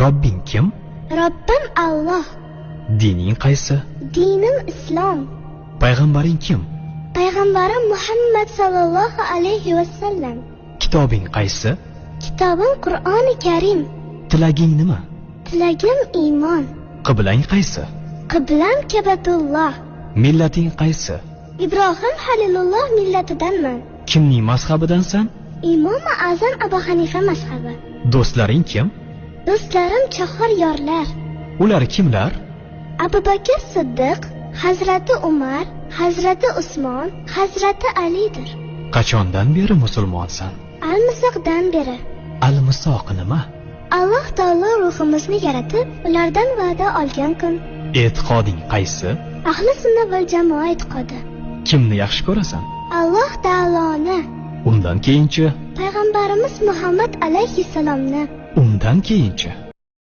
Robbing kim? Robbim Alloh. Dining qaysi? Dinim Islom. Payg'ambaring kim? Payg'ambarim Muhammad sallallohu alayhi vasallam. Kitobing qaysi? Kitobim Qur'oni Karim. Tilaging nima? Tilagim iymon. Qiblang qaysi? Qiblam Kabatulloh. Millating qaysi? Ibrohim Halilulloh millatidanman. Kimning mazhabidansan? Imom Azam Abu Hanifa mazhabi. Do'stlaring kim? Do'stlarim chahor yorlar. Ular kimlar? Abu Bakr Siddiq, Hazrati Umar, Hazrati Usmon, Hazrati Alidir. Qachondan beri musulmonsan? Al-Misoqdan beri. Al-Misoq nima? Alloh taolo ruhimizni yaratib, ulardan va'da olgan kun. E'tiqoding qaysi? Ahli sunna val jamoa e'tiqodi. Kimni yaxshi ko'rasan? Alloh taoloni. Undan keyinchi? Payg'ambarimiz Muhammad alayhissalomni. Undan keyinchi?